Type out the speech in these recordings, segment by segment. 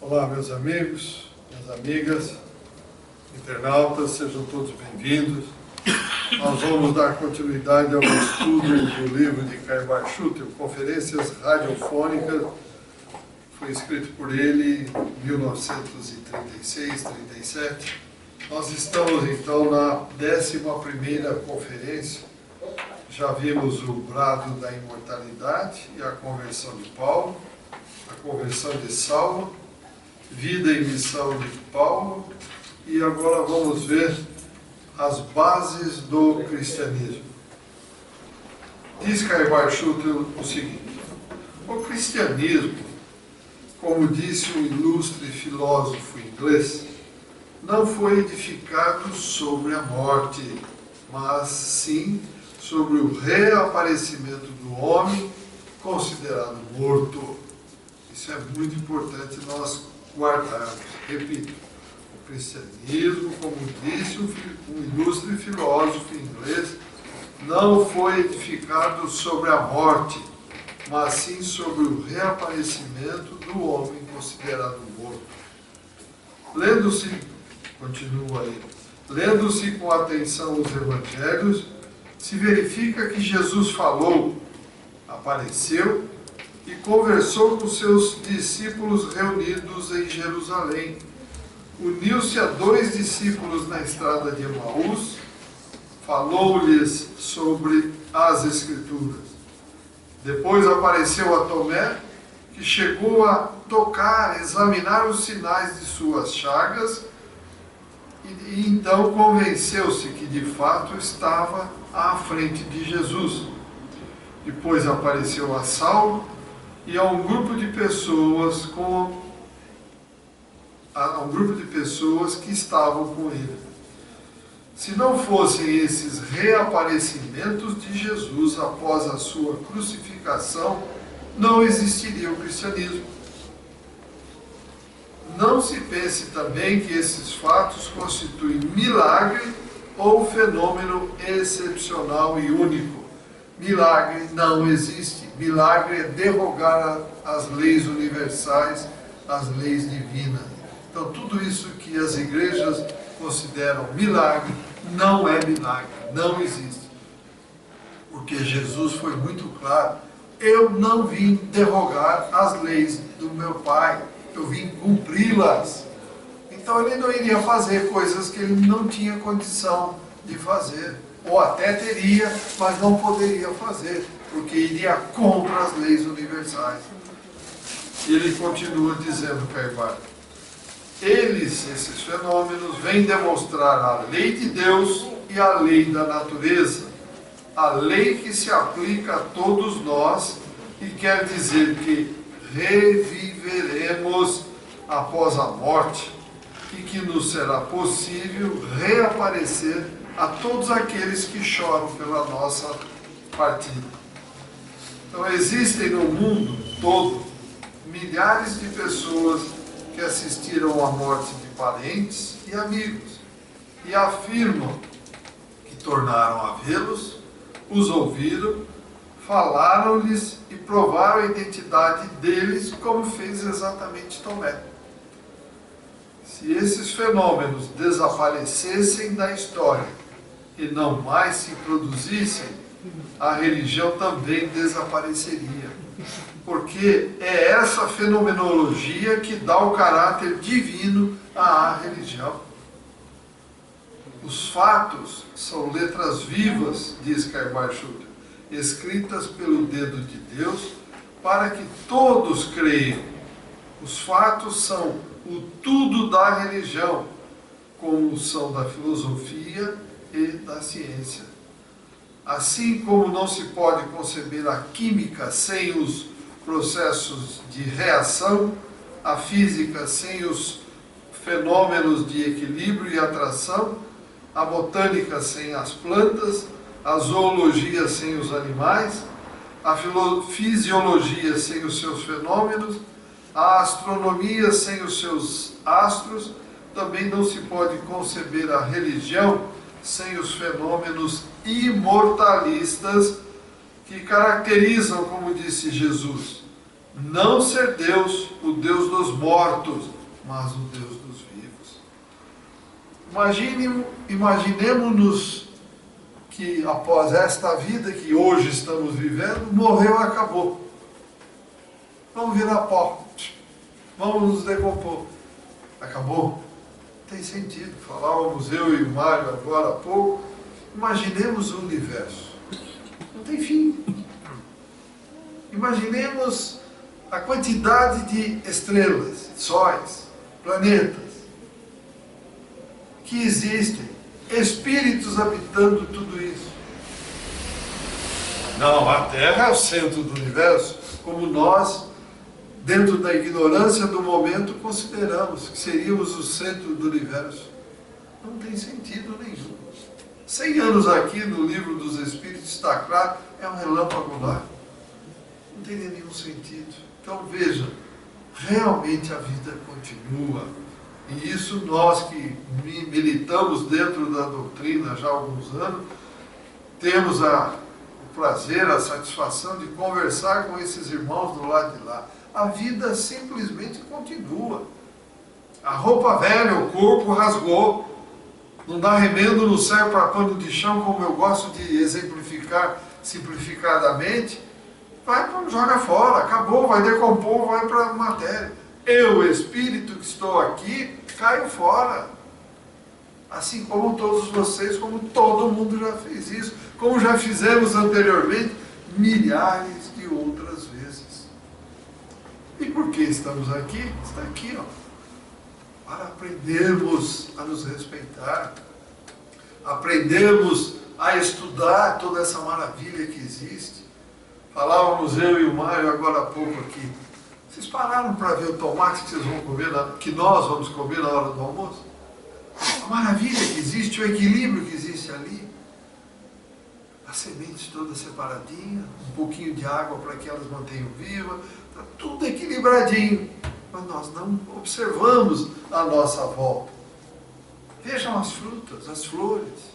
Olá, meus amigos, minhas amigas, internautas, sejam todos bem-vindos. Nós vamos dar continuidade ao estudo do livro de Caio Barchutel, Conferências Radiofônicas. Foi escrito por ele em 1936, 37. Nós estamos, então, na 11ª conferência. Já vimos o brado da imortalidade e a conversão de Paulo, a conversão de Saulo, vida e missão de Paulo, e agora vamos ver as bases do cristianismo. Diz Caio Barchutel o seguinte: o cristianismo, como disse um ilustre filósofo inglês, não foi edificado sobre a morte, mas sim sobre o reaparecimento do homem considerado morto. Isso é muito importante nós guardarmos. Repito, o cristianismo, como disse um ilustre filósofo inglês, não foi edificado sobre a morte, mas sim sobre o reaparecimento do homem considerado morto. Lendo-se, continua aí, lendo-se com atenção os evangelhos, se verifica que Jesus falou, apareceu e conversou com seus discípulos reunidos em Jerusalém. Uniu-se a 2 discípulos na estrada de Emaús, falou-lhes sobre as Escrituras. Depois apareceu a Tomé, que chegou a tocar, examinar os sinais de suas chagas, e então convenceu-se que de fato estava à frente de Jesus. Depois apareceu a Saulo e a um grupo de pessoas que estavam com ele. Se não fossem esses reaparecimentos de Jesus após a sua crucificação, não existiria o cristianismo. Não se pense também que esses fatos constituem milagre ou fenômeno excepcional e único. Milagre não existe. Milagre é derrogar as leis universais, as leis divinas. Então, tudo isso que as igrejas consideram milagre, não é milagre, não existe. Porque Jesus foi muito claro: eu não vim derrogar as leis do meu Pai, eu vim cumpri-las. Então ele não iria fazer coisas que ele não tinha condição de fazer, ou até teria, mas não poderia fazer, porque iria contra as leis universais. E ele continua dizendo, Caio Barchutel, esses fenômenos, vêm demonstrar a lei de Deus e a lei da natureza, a lei que se aplica a todos nós e quer dizer que reviveremos após a morte e que nos será possível reaparecer a todos aqueles que choram pela nossa partida. Então, existem no mundo todo milhares de pessoas que assistiram à morte de parentes e amigos e afirmam que tornaram a vê-los, os ouviram, falaram-lhes e provaram a identidade deles, como fez exatamente Tomé. Se esses fenômenos desaparecessem da história e não mais se produzissem, a religião também desapareceria. Porque é essa fenomenologia que dá o caráter divino à religião. Os fatos são letras vivas, diz Caio Barchutel, escritas pelo dedo de Deus, para que todos creiam. Os fatos são o tudo da religião, como são da filosofia e da ciência. Assim como não se pode conceber a química sem os processos de reação, a física sem os fenômenos de equilíbrio e atração, a botânica sem as plantas, a zoologia sem os animais, a fisiologia sem os seus fenômenos, a astronomia sem os seus astros, também não se pode conceber a religião sem os fenômenos imortalistas que caracterizam, como disse Jesus, não ser Deus, o Deus dos mortos, mas o Deus dos vivos. Imaginemos-nos que após esta vida que hoje estamos vivendo, morreu e acabou. Vamos virar pó. Vamos nos decompor. Acabou? Tem sentido. Falávamos eu e o Mário agora há pouco. Imaginemos o universo. Não tem fim. Imaginemos a quantidade de estrelas, sóis, planetas que existem, espíritos habitando tudo isso. Não, a Terra é o centro do universo, como nós, dentro da ignorância do momento, consideramos que seríamos o centro do universo. Não tem sentido nenhum. 100 anos aqui no livro dos Espíritos está claro, é um relâmpago lá. Não tem nenhum sentido. Então veja, realmente a vida continua. E isso nós que militamos dentro da doutrina já há alguns anos, temos o prazer, a satisfação de conversar com esses irmãos do lado de lá. A vida simplesmente continua. A roupa velha, o corpo rasgou. Não dá remendo, não serve para pano de chão, como eu gosto de exemplificar simplificadamente. Joga fora, acabou, vai decompor, vai para a matéria. Eu, espírito que estou aqui, caio fora. Assim como todos vocês, como todo mundo já fez isso, como já fizemos anteriormente, milhares de outras vezes. E por que estamos aqui? Está aqui, ó, para aprendermos a nos respeitar, aprendermos a estudar toda essa maravilha que existe. Falávamos eu e o Mário agora há pouco aqui. Vocês pararam para ver o tomate que vocês vão comer, que nós vamos comer na hora do almoço? A maravilha que existe, o equilíbrio que existe ali. As sementes todas separadinhas, um pouquinho de água para que elas mantenham vivas, está tudo equilibradinho. Mas nós não observamos a nossa volta. Vejam as frutas, as flores.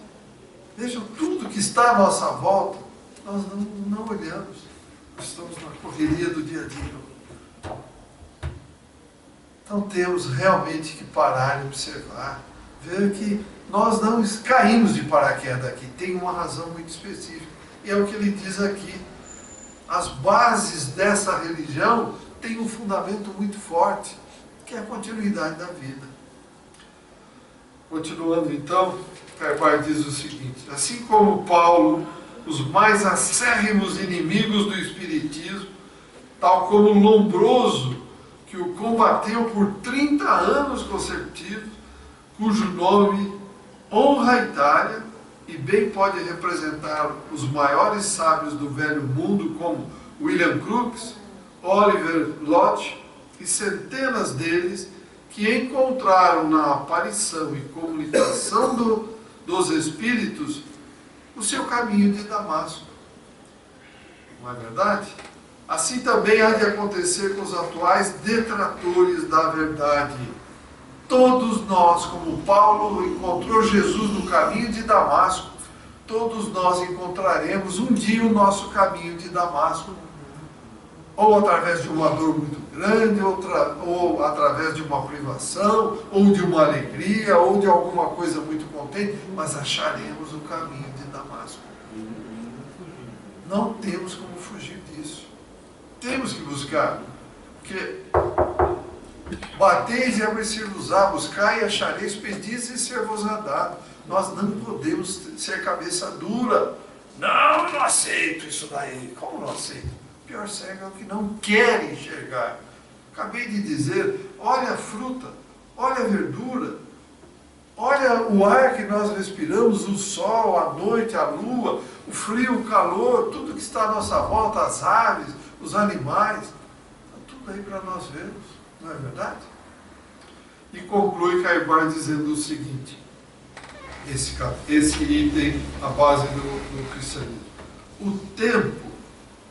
Vejam tudo que está à nossa volta. Nós não olhamos. Estamos na correria do dia a dia. Então temos realmente que parar e observar. Ver que nós não caímos de paraquedas aqui. Tem uma razão muito específica. E é o que ele diz aqui. As bases dessa religião têm um fundamento muito forte, que é a continuidade da vida. Continuando então, Carvalho diz o seguinte: assim como Paulo, os mais acérrimos inimigos do Espiritismo, tal como Lombroso, que o combateu por 30 anos consecutivos, cujo nome honra a Itália e bem pode representar os maiores sábios do velho mundo, como William Crookes, Oliver Lodge e centenas deles que encontraram na aparição e comunicação dos Espíritos o seu caminho de Damasco. Não é verdade? Assim também há de acontecer com os atuais detratores da verdade. Todos nós, como Paulo encontrou Jesus no caminho de Damasco, todos nós encontraremos um dia o nosso caminho de Damasco. Ou através de uma dor muito grande, ou através de uma privação, ou de uma alegria, ou de alguma coisa muito contente, mas acharemos o caminho de Damasco. Não temos como fugir disso. Temos que buscar, porque bateis e abrir-se-vos-á, buscai e achareis, pedis e ser-vos-á dado. Nós não podemos ser cabeça dura. Não, eu não aceito isso daí. Como não aceito? O pior cego é o que não quer enxergar. Acabei de dizer, olha a fruta, olha a verdura, olha o ar que nós respiramos, o sol, a noite, a lua, o frio, o calor, tudo que está à nossa volta, as aves, os animais, está tudo aí para nós vermos, não é verdade? E conclui Caibart dizendo o seguinte, esse item, a base do cristianismo. O tempo,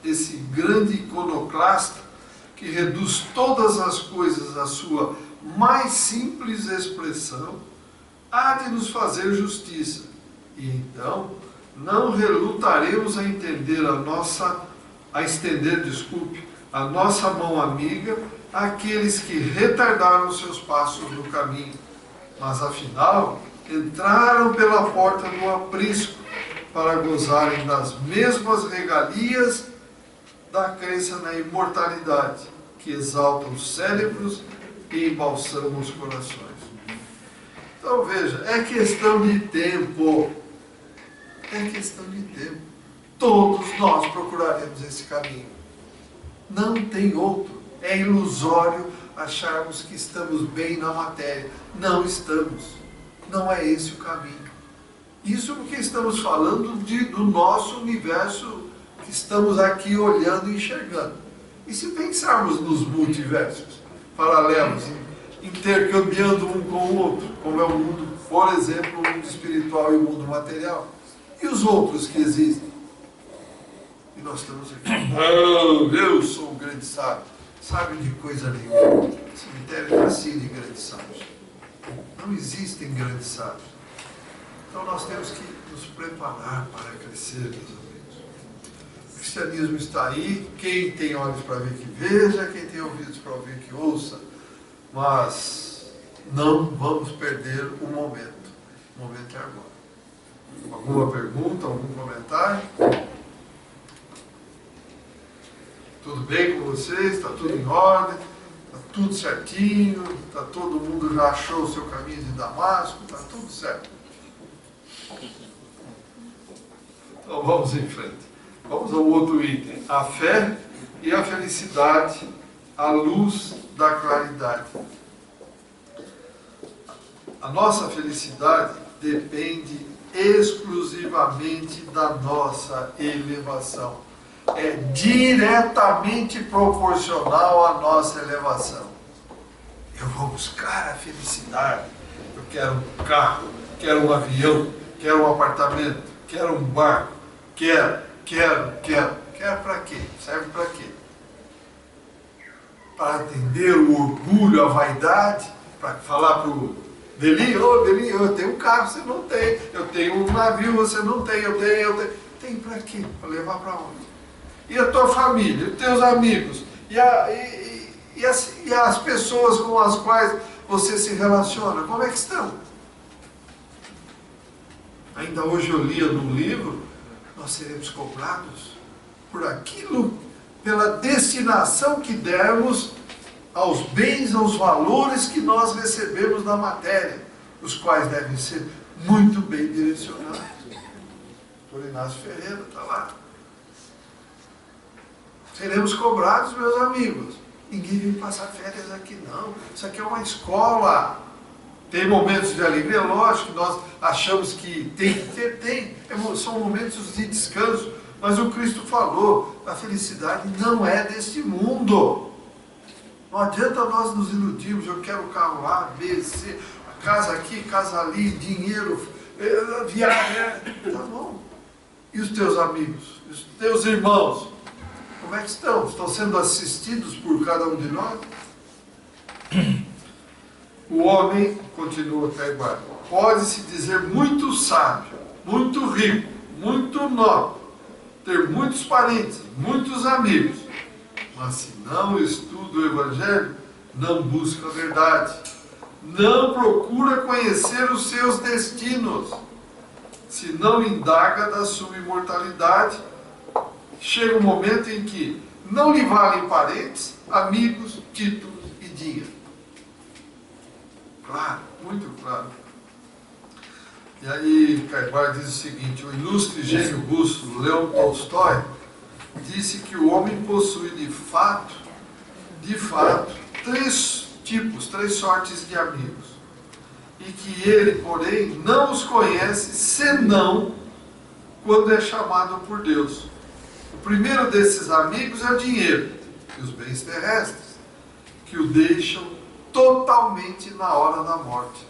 esse grande iconoclasta, que reduz todas as coisas à sua mais simples expressão, há de nos fazer justiça. E então, não relutaremos a estender a nossa mão amiga aqueles que retardaram seus passos no caminho, mas afinal entraram pela porta do aprisco para gozarem das mesmas regalias da crença na imortalidade, que exalta os cérebros e embalsama os corações. Então veja, é questão de tempo. É questão de tempo. Todos nós procuraremos esse caminho. Não tem outro. É ilusório acharmos que estamos bem na matéria. Não estamos. Não é esse o caminho. Isso porque estamos falando do nosso universo que estamos aqui olhando e enxergando. E se pensarmos nos multiversos paralelos, intercambiando um com o outro, como é o mundo, por exemplo, o mundo espiritual e o mundo material, e os outros que existem? E nós estamos aqui, não, eu sou um grande sábio. Sábio de coisa nenhuma. O cemitério está assim de grandes sábios. Não existem grandes sábios. Então nós temos que nos preparar para crescer, meus amigos. O cristianismo está aí, quem tem olhos para ver que veja, quem tem ouvidos para ouvir que ouça, mas não vamos perder o momento. O momento é agora. Alguma pergunta, algum comentário? Tudo bem com vocês? Está tudo em ordem? Está tudo certinho? Está todo mundo já achou o seu caminho de Damasco? Está tudo certo. Então vamos em frente. Vamos ao outro item. A fé e a felicidade à luz da claridade. A nossa felicidade depende exclusivamente da nossa elevação. É diretamente proporcional à nossa elevação. Eu vou buscar a felicidade. Eu quero um carro, quero um avião, quero um apartamento, quero um barco. Quero. Quero para quê? Serve para quê? Para atender o orgulho, a vaidade, para falar para o Deli, eu tenho um carro, você não tem. Eu tenho um navio, você não tem. Eu tenho. Tem para quê? Para levar para onde? E a tua família, os teus amigos, e as pessoas com as quais você se relaciona, como é que estão? Ainda hoje eu lia num livro, nós seremos cobrados por aquilo, pela destinação que demos aos bens, aos valores que nós recebemos na matéria, os quais devem ser muito bem direcionados. O Dr. Inácio Ferreira está lá. Seremos cobrados, meus amigos. Ninguém vem passar férias aqui, não. Isso aqui é uma escola. Tem momentos de alegria, lógico, nós achamos que tem que ter, tem. São momentos de descanso. Mas o Cristo falou, a felicidade não é deste mundo. Não adianta nós nos iludirmos, eu quero o carro A, B, C, casa aqui, casa ali, dinheiro, viagem. Tá bom. E os teus amigos? Os teus irmãos? Como é que estão? Estão sendo assistidos por cada um de nós? O homem, continua Caibá, pode-se dizer muito sábio, muito rico, muito nobre, ter muitos parentes, muitos amigos, mas se não estuda o Evangelho, não busca a verdade, não procura conhecer os seus destinos, se não indaga da sua imortalidade, chega um momento em que não lhe valem parentes, amigos, títulos e dinheiro. Claro, muito claro. E aí Caibá diz o seguinte, o ilustre gênio russo Leon Tolstói disse que o homem possui de fato, três sortes de amigos. E que ele, porém, não os conhece senão quando é chamado por Deus. O primeiro desses amigos é o dinheiro e os bens terrestres, que o deixam totalmente na hora da morte.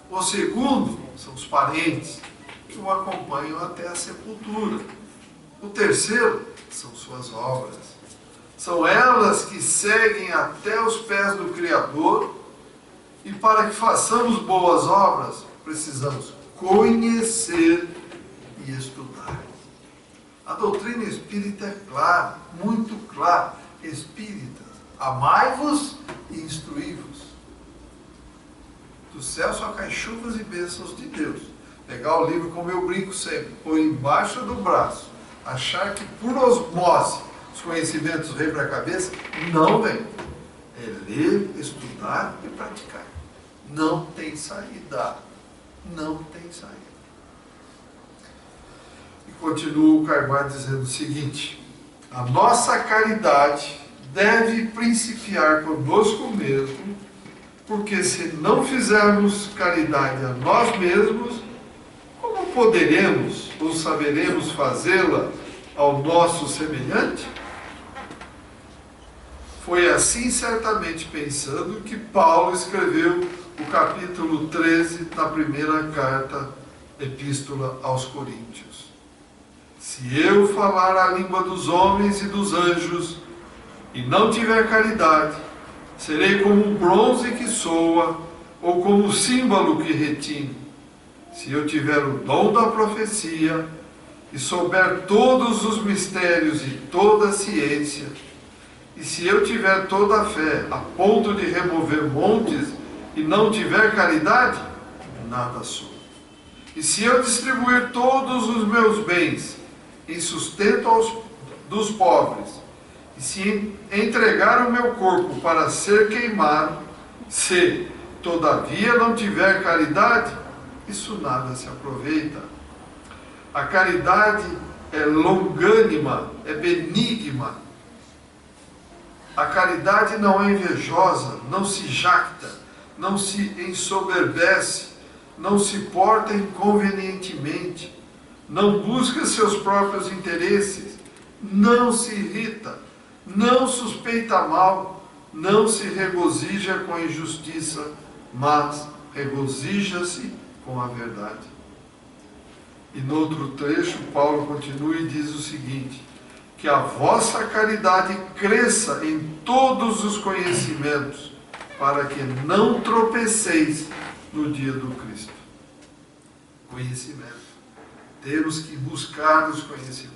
O segundo são os parentes, que o acompanham até a sepultura. O terceiro são suas obras. São elas que seguem até os pés do Criador, e para que façamos boas obras, precisamos conhecer e estudar. A doutrina espírita é clara, muito clara. Espíritas, Amai-vos e instruí-vos. Do céu só cai chuvas e bênçãos de Deus. Pegar o livro, como eu brinco sempre, pôr embaixo do braço, achar que por osmose os conhecimentos vêm para a cabeça, não vem. É ler, estudar e praticar. Não tem saída. Não tem saída. E continua o Caimar dizendo o seguinte: a nossa caridade deve principiar conosco mesmo, porque se não fizermos caridade a nós mesmos, como poderemos ou saberemos fazê-la ao nosso semelhante? Foi assim, certamente pensando, que Paulo escreveu o capítulo 13 da primeira carta, epístola aos Coríntios. Se eu falar a língua dos homens e dos anjos, e não tiver caridade, serei como um bronze que soa, ou como um símbolo que retine. Se eu tiver o dom da profecia, e souber todos os mistérios e toda a ciência, e se eu tiver toda a fé, a ponto de remover montes, e não tiver caridade, nada sou. E se eu distribuir todos os meus bens em sustento dos pobres, e se entregar o meu corpo para ser queimado, se todavia não tiver caridade, isso nada se aproveita. A caridade é longânima, é benigna. A caridade não é invejosa, não se jacta, não se ensoberbece, não se porta inconvenientemente, não busca seus próprios interesses, não se irrita, não suspeita mal, não se regozija com a injustiça, mas regozija-se com a verdade. E no outro trecho, Paulo continua e diz o seguinte: que a vossa caridade cresça em todos os conhecimentos, para que não tropeceis no dia do Cristo. Conhecimento. Temos que buscar os conhecimentos.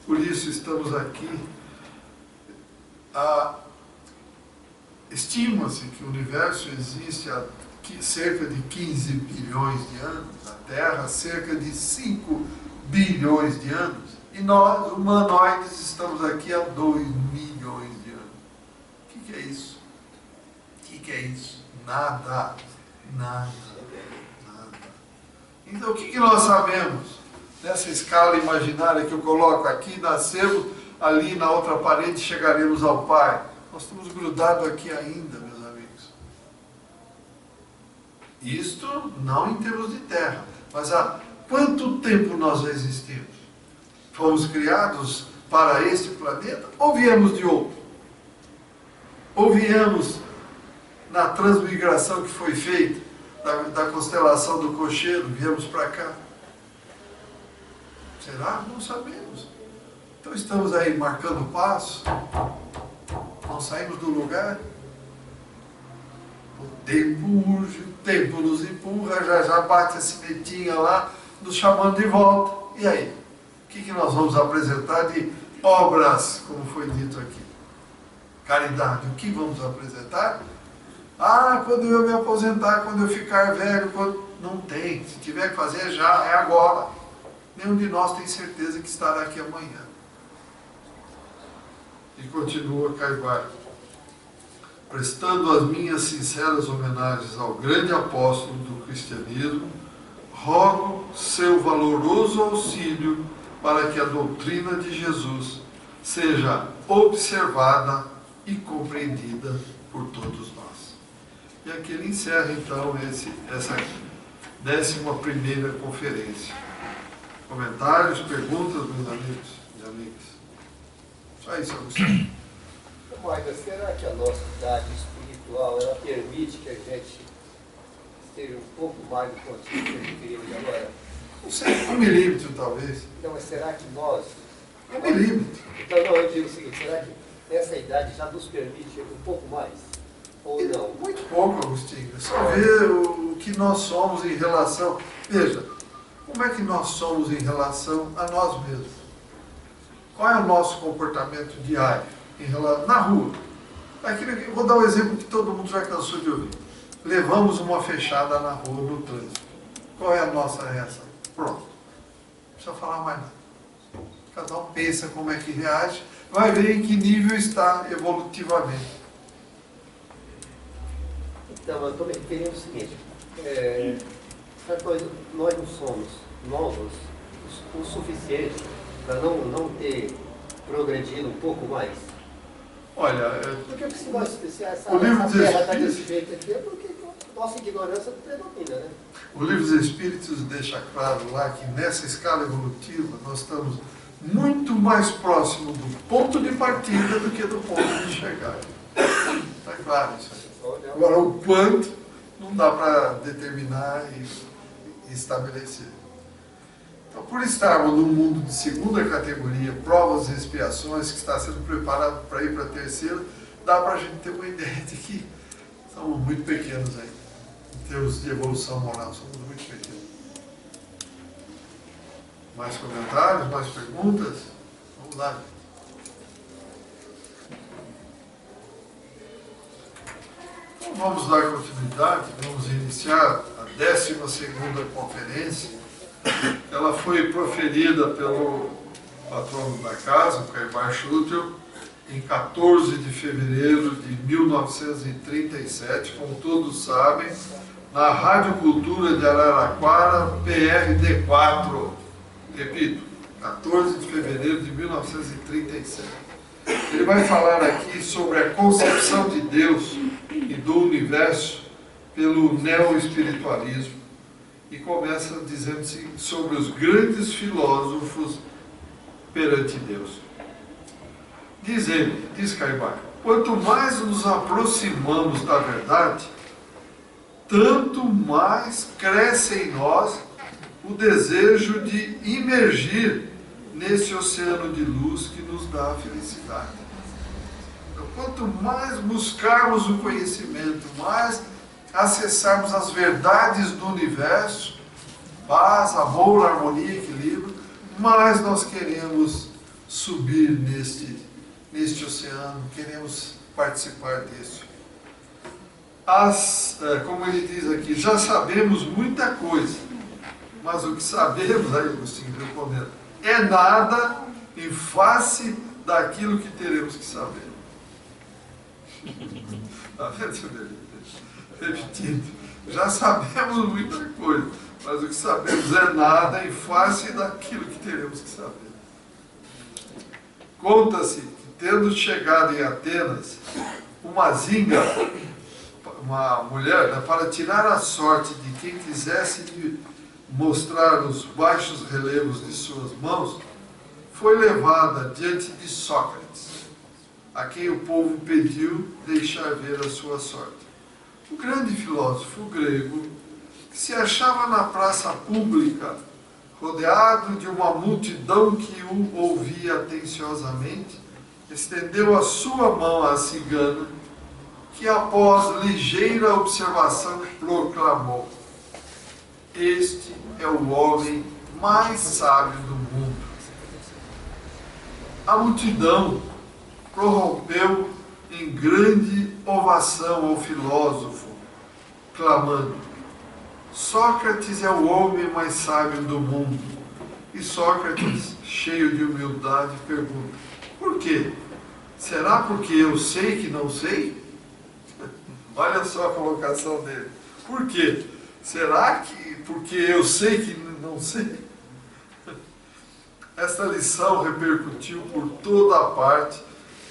Por isso estamos aqui. Estima-se que o universo existe há cerca de 15 bilhões de anos, a Terra há cerca de 5 bilhões de anos, e nós, humanoides, estamos aqui há 2 milhões de anos. O que é isso? O que é isso? Nada. Nada. Nada. Então, o que nós sabemos? Nessa escala imaginária que eu coloco aqui, nascemos, ali na outra parede chegaremos ao Pai. Nós estamos grudados aqui ainda, meus amigos. Isto não em termos de terra, mas há quanto tempo nós existimos? Fomos criados para este planeta ou viemos de outro? Ou viemos na transmigração que foi feita da constelação do Cocheiro, viemos para cá? Será? Não sabemos. Então estamos aí marcando passo, não saímos do lugar. O tempo urge, o tempo nos empurra, já bate a sinetinha lá, nos chamando de volta. E aí? O que nós vamos apresentar de obras, como foi dito aqui? Caridade, o que vamos apresentar? Quando eu me aposentar, quando eu ficar velho, não tem. Se tiver que fazer já, é agora. Nenhum de nós tem certeza que estará aqui amanhã. E continua Caimar: prestando as minhas sinceras homenagens ao grande apóstolo do cristianismo, rogo seu valoroso auxílio para que a doutrina de Jesus seja observada e compreendida por todos nós. E aqui ele encerra então essa 11ª conferência. Comentários, perguntas, meus amigos e amigas? Só isso, Agostinho. Marta, será que a nossa idade espiritual ela permite que a gente esteja um pouco mais do ponto que queríamos agora? Não sei, 1 milímetro talvez. Então, mas será que nós... 1 milímetro. Então, não, eu digo o seguinte, será que essa idade já nos permite um pouco mais? Ou não? Muito pouco, Agostinho. É só ver o que nós somos em relação... Veja, como é que nós somos em relação a nós mesmos? Qual é o nosso comportamento diário na rua? Vou dar um exemplo que todo mundo já cansou de ouvir. Levamos uma fechada na rua, no trânsito. Qual é a nossa reação? Pronto. Não precisa falar mais nada. Cada um pensa como é que reage, vai ver em que nível está evolutivamente. Então, eu estou me referindo ao seguinte, nós não somos novos o suficiente para não ter progredido um pouco mais. Olha, Porque se nós, se essa o livro dos terra está Espíritos, desse jeito aqui, é porque nossa ignorância predomina, né? o livro dos Espíritos deixa claro lá que nessa escala evolutiva nós estamos muito mais próximo do ponto de partida do que do ponto de chegada. Está claro isso aí. Agora, o quanto não dá para determinar e estabelecer. Então, por estarmos num mundo de segunda categoria, provas e expiações, que está sendo preparado para ir para a terceira, dá para a gente ter uma ideia de que somos muito pequenos ainda. Em termos de evolução moral, somos muito pequenos. Mais comentários, mais perguntas? Vamos lá. Então, vamos dar continuidade, vamos iniciar a 12ª conferência. Ela foi proferida pelo patrono da casa, o Caimar Schutel, em 14 de fevereiro de 1937, como todos sabem, na Rádio Cultura de Araraquara, PRD4. Repito, 14 de fevereiro de 1937. Ele vai falar aqui sobre a concepção de Deus e do universo pelo neo-espiritualismo. E começa dizendo-se sobre os grandes filósofos perante Deus. Diz ele, diz Caimar, quanto mais nos aproximamos da verdade, tanto mais cresce em nós o desejo de imergir nesse oceano de luz que nos dá a felicidade. Então, quanto mais buscarmos o conhecimento, mais acessarmos as verdades do universo, paz, amor, harmonia, equilíbrio, mais nós queremos subir neste oceano, queremos participar disso. Como ele diz aqui, já sabemos muita coisa, mas o que sabemos, aí Agostinho respondendo, é nada em face daquilo que teremos que saber. Está vendo? Repetindo, já sabemos muita coisa, mas o que sabemos é nada em face daquilo que teremos que saber. Conta-se que, tendo chegado em Atenas, uma zinga, uma mulher, para tirar a sorte de quem quisesse lhe mostrar os baixos relevos de suas mãos, foi levada diante de Sócrates, a quem o povo pediu deixar ver a sua sorte. O grande filósofo grego, que se achava na praça pública, rodeado de uma multidão que o ouvia atenciosamente, estendeu a sua mão à cigana, que após ligeira observação proclamou: este é o homem mais sábio do mundo. A multidão prorrompeu em grande ovação ao filósofo, clamando: Sócrates é o homem mais sábio do mundo. E Sócrates, cheio de humildade, pergunta: por quê? Será porque eu sei que não sei? Olha só a colocação dele. Por quê? Será que porque eu sei que não sei? Esta lição repercutiu por toda a parte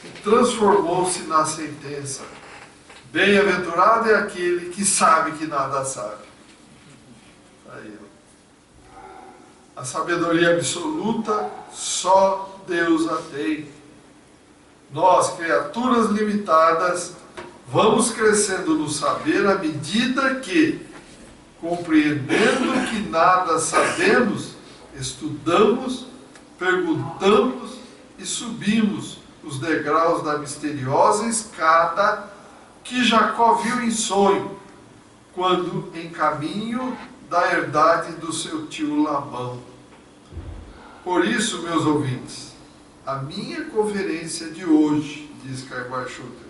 e transformou-se na sentença: bem-aventurado é aquele que sabe que nada sabe. Aí, a sabedoria absoluta só Deus a tem. Nós, criaturas limitadas, vamos crescendo no saber à medida que, compreendendo que nada sabemos, estudamos, perguntamos e subimos os degraus da misteriosa escada que Jacó viu em sonho, quando em caminho da herdade do seu tio Labão. Por isso, meus ouvintes, a minha conferência de hoje, diz Caimar Schutel,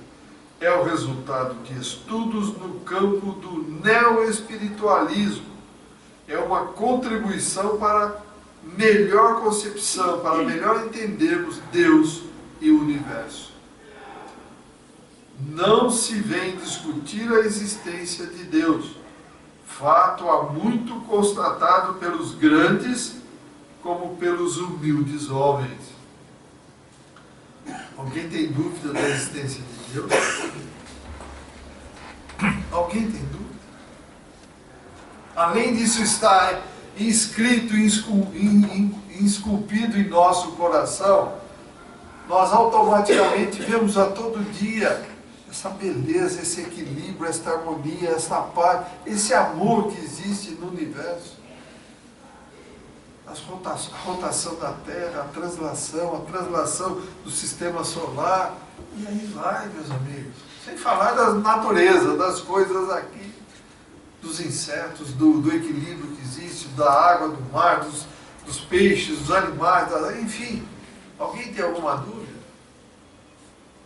é o resultado de estudos no campo do neoespiritualismo. É uma contribuição para melhor concepção, para melhor entendermos Deus e o universo. Não se vem discutir a existência de Deus, fato há muito constatado pelos grandes como pelos humildes homens. Alguém tem dúvida da existência de Deus? Alguém tem dúvida? Além disso, está inscrito, esculpido em nosso coração, nós automaticamente vemos a todo dia essa beleza, esse equilíbrio, esta harmonia, esta paz, esse amor que existe no universo. A rotação da Terra, a translação do sistema solar, e aí vai, meus amigos. Sem falar da natureza, das coisas aqui, dos insetos, do equilíbrio que existe, da água, do mar, dos peixes, dos animais, enfim. Alguém tem alguma dúvida?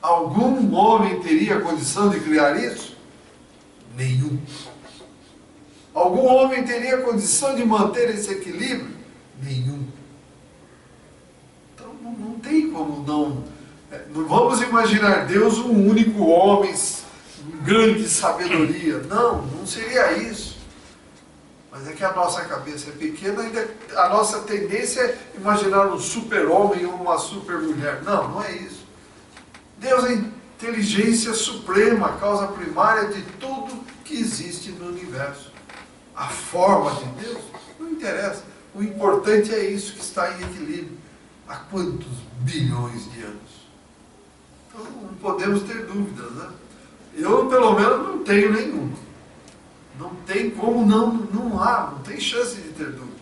Algum homem teria condição de criar isso? Nenhum. Algum homem teria condição de manter esse equilíbrio? Nenhum. Então não tem como não vamos imaginar Deus um único homem, grande sabedoria. Não seria isso. Mas é que a nossa cabeça é pequena, ainda a nossa tendência é imaginar um super-homem ou uma super-mulher. Não é isso. Deus é a inteligência suprema, a causa primária de tudo que existe no universo. A forma de Deus não interessa. O importante é isso que está em equilíbrio. Há quantos bilhões de anos? Então não podemos ter dúvidas, né? Eu, pelo menos, não tenho nenhuma. Não tem como, não tem chance de ter dúvida.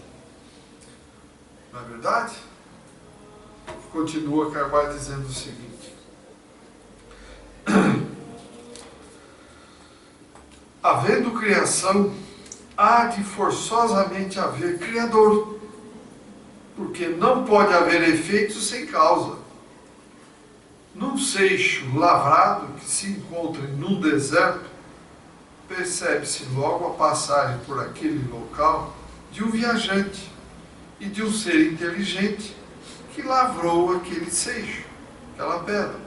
Não é verdade? Continua Carvalho dizendo o seguinte: havendo criação, há de forçosamente haver Criador, porque não pode haver efeito sem causa. Num seixo lavrado que se encontra num deserto, percebe-se logo a passagem por aquele local de um viajante e de um ser inteligente que lavrou aquele seixo, aquela pedra.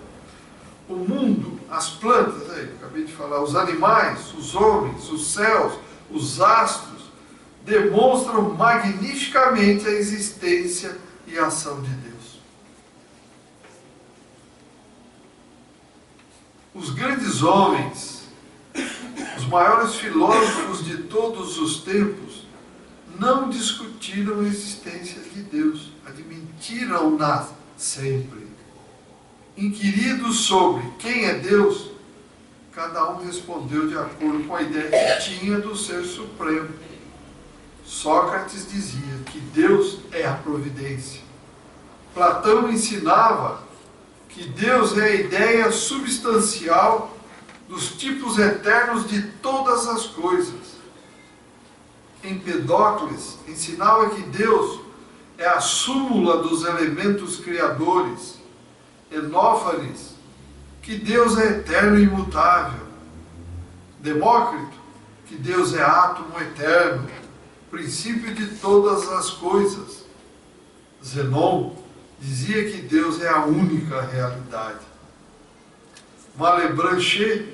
O mundo, as plantas, acabei de falar, os animais, os homens, os céus, os astros, demonstram magnificamente a existência e a ação de Deus. Os grandes homens, os maiores filósofos de todos os tempos, não discutiram a existência de Deus, admitiram-na sempre. Inquiridos sobre quem é Deus, cada um respondeu de acordo com a ideia que tinha do Ser Supremo. Sócrates dizia que Deus é a providência. Platão ensinava que Deus é a ideia substancial dos tipos eternos de todas as coisas. Empedócles ensinava que Deus é a súmula dos elementos criadores. Enófanes, que Deus é eterno e imutável. Demócrito, que Deus é átomo eterno, princípio de todas as coisas. Zenon dizia que Deus é a única realidade. Malebranche,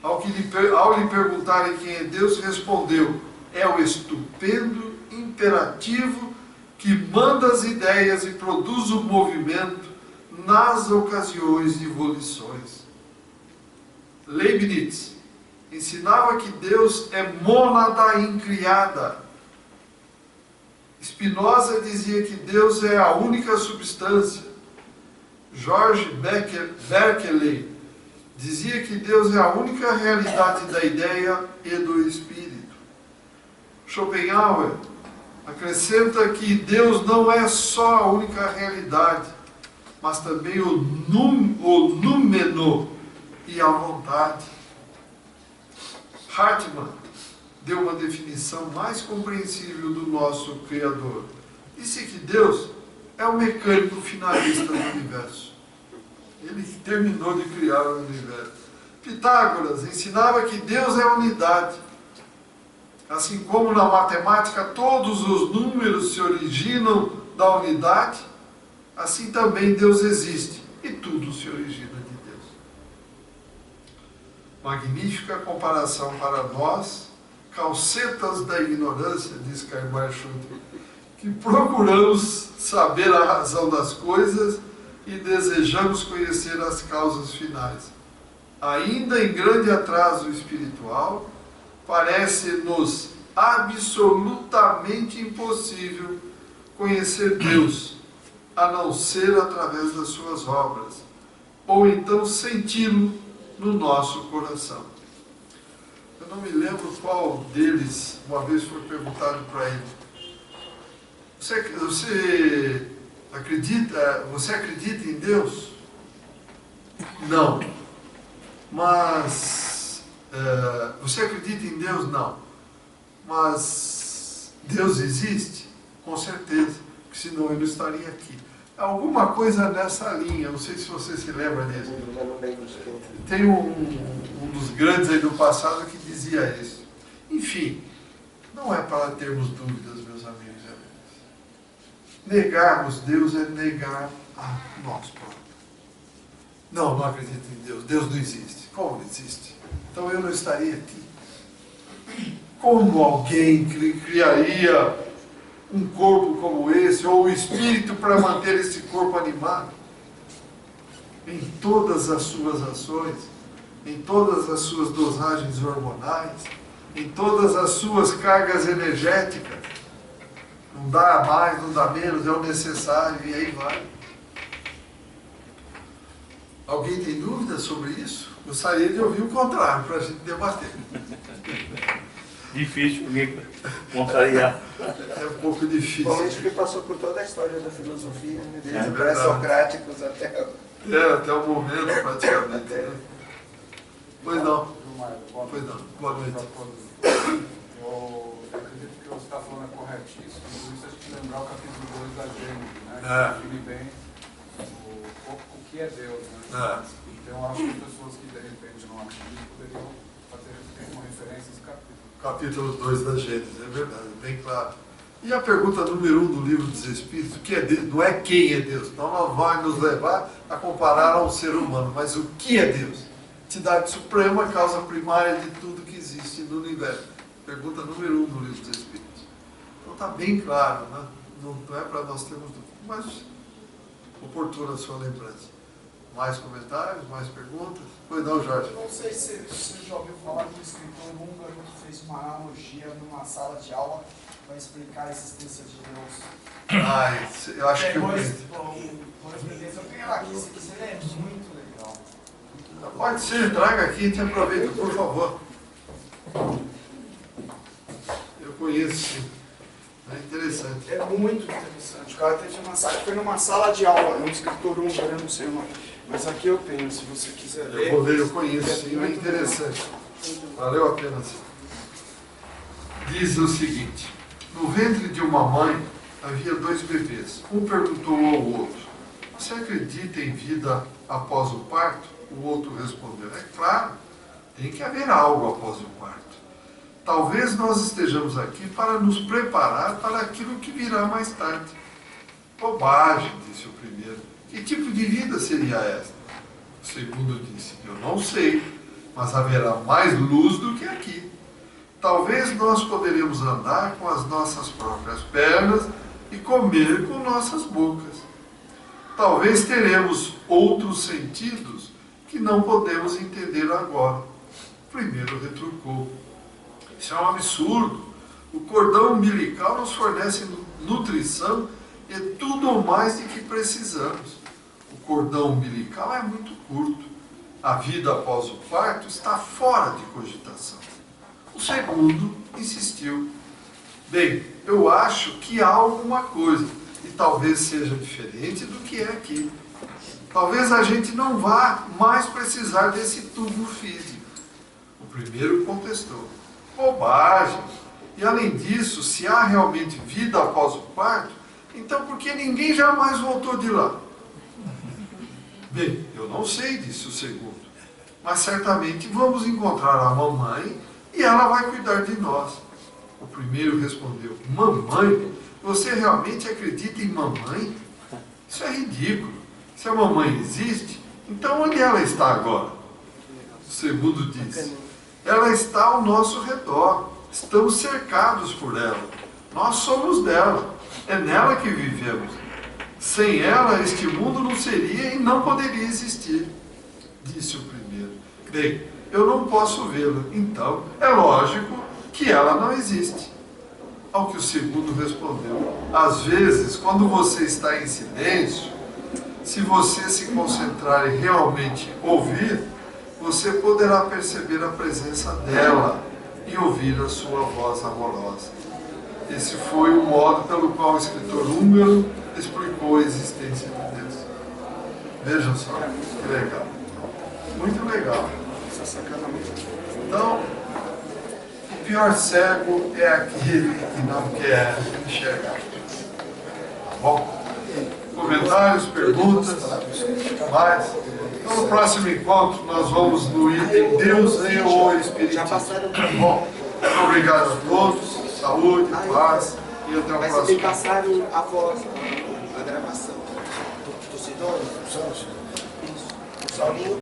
ao lhe perguntarem quem é Deus, respondeu: é o estupendo imperativo que manda as ideias e produz o movimento nas ocasiões de volições. Leibniz ensinava que Deus é mônada incriada. Spinoza dizia que Deus é a única substância. George Berkeley dizia que Deus é a única realidade da ideia e do espírito. Schopenhauer acrescenta que Deus não é só a única realidade, mas também o númeno e a vontade. Hartmann deu uma definição mais compreensível do nosso Criador. Disse que Deus é o mecânico finalista do universo. Ele terminou de criar o universo. Pitágoras ensinava que Deus é unidade. Assim como na matemática todos os números se originam da unidade, assim também Deus existe e tudo se origina de Deus. Magnífica comparação para nós, calcetas da ignorância, diz Caimar Schutter, que procuramos saber a razão das coisas e desejamos conhecer as causas finais. Ainda em grande atraso espiritual, parece-nos absolutamente impossível conhecer Deus, a não ser através das suas obras, ou então senti-lo no nosso coração. Eu não me lembro qual deles, uma vez foi perguntado para ele, você acredita em Deus? Não. Mas, você acredita em Deus? Não. Mas, Deus existe? Com certeza, porque senão eu não estaria aqui. Alguma coisa nessa linha, não sei se você se lembra disso. Tem um dos grandes aí do passado que dizia isso. Enfim, não é para termos dúvidas, meus amigos e amigas. Negarmos Deus é negar a nós próprios. Não, não acredito em Deus. Deus não existe. Como não existe? Então eu não estaria aqui. Como alguém criaria um corpo como esse, ou o espírito para manter esse corpo animado? Em todas as suas ações, em todas as suas dosagens hormonais, em todas as suas cargas energéticas. Não dá mais, não dá menos, é o necessário, e aí vai. Alguém tem dúvidas sobre isso? Gostaria de ouvir o contrário, para a gente debater. Difícil, porque contrariar. É um pouco difícil. Bom, isso que passou por toda a história da filosofia, né? Desde É pré-socráticos até... até o momento, praticamente. Né? Pois não. Pois não. Boa noite. Eu acredito que você está falando é corretíssimo, por isso a gente lembrar o capítulo 2 da Gênesis, né? Que define bem o que é Deus, né? Então eu acho que pessoas que de repente não acreditam poderiam fazer uma referência a esse capítulo. Capítulo 2 da Gênesis, é verdade, bem claro. E a pergunta número 1 do livro dos Espíritos, o que é Deus? Não é quem é Deus, então não vai nos levar a comparar a um ser humano, mas o que é Deus? Entidade suprema, causa primária de tudo que existe no universo. Pergunta número 1 do livro dos Espíritos. Então está bem claro, né? Não é para nós termos dúvida, mas oportuna a sua lembrança. Mais comentários, mais perguntas? Pois não, Jorge? Não sei se você já ouviu falar que o escritor húngaro fez uma analogia numa sala de aula para explicar a existência de Deus. Eu acho que eu conheço. Eu tenho ela aqui, se quiser, é muito legal. Pode ser, traga aqui e te aproveita, por favor. Eu conheço, sim. É interessante. É muito interessante. O cara teve uma sala, foi numa sala de aula, um escritor húngaro, eu não sei o nome. Mas aqui eu tenho, se você quiser ler. Eu vou ler, eu conheço, sim, é interessante. Valeu a pena, sim. Diz o seguinte: no ventre de uma mãe havia 2 bebês. Um perguntou ao outro: você acredita em vida após o parto? O outro respondeu: é claro, tem que haver algo após o parto. Talvez nós estejamos aqui para nos preparar para aquilo que virá mais tarde. Bobagem, disse o primeiro. Que tipo de vida seria esta? O segundo disse: eu não sei, mas haverá mais luz do que aqui. Talvez nós poderemos andar com as nossas próprias pernas e comer com nossas bocas. Talvez teremos outros sentidos que não podemos entender agora. O primeiro retrucou: isso é um absurdo. O cordão umbilical nos fornece nutrição e tudo mais de que precisamos. O cordão umbilical é muito curto. A vida após o parto está fora de cogitação. O segundo insistiu: bem, eu acho que há alguma coisa, e talvez seja diferente do que é aqui. Talvez a gente não vá mais precisar desse tubo físico. O primeiro contestou: bobagem. E além disso, se há realmente vida após o parto, então por que ninguém jamais voltou de lá? Bem, eu não sei, disse o segundo. mas certamente vamos encontrar a mamãe e ela vai cuidar de nós. O primeiro respondeu: mamãe? Você realmente acredita em mamãe? Isso é ridículo. Se a mamãe existe, então onde ela está agora? O segundo disse: ela está ao nosso redor. Estamos cercados por ela. Nós somos dela. É nela que vivemos. Sem ela, este mundo não seria e não poderia existir. Disse o primeiro: bem, eu não posso vê-la. Então, é lógico que ela não existe. Ao que o segundo respondeu: às vezes, quando você está em silêncio, se você se concentrar e realmente ouvir, você poderá perceber a presença dela e ouvir a sua voz amorosa. Esse foi o modo pelo qual o escritor húngaro explicou a existência de Deus. Vejam só, que legal. Muito legal. Então, o pior cego é aquele que não quer enxergar. Tá bom? Comentários, perguntas, mais? Então, no próximo encontro, nós vamos no item Deus e o Espiritismo. Tá bom? Muito obrigado a todos. Saúde, paz e até o Mas próximo. você tem que passar a voz, a gravação do Sidônio. Isso. Saúde.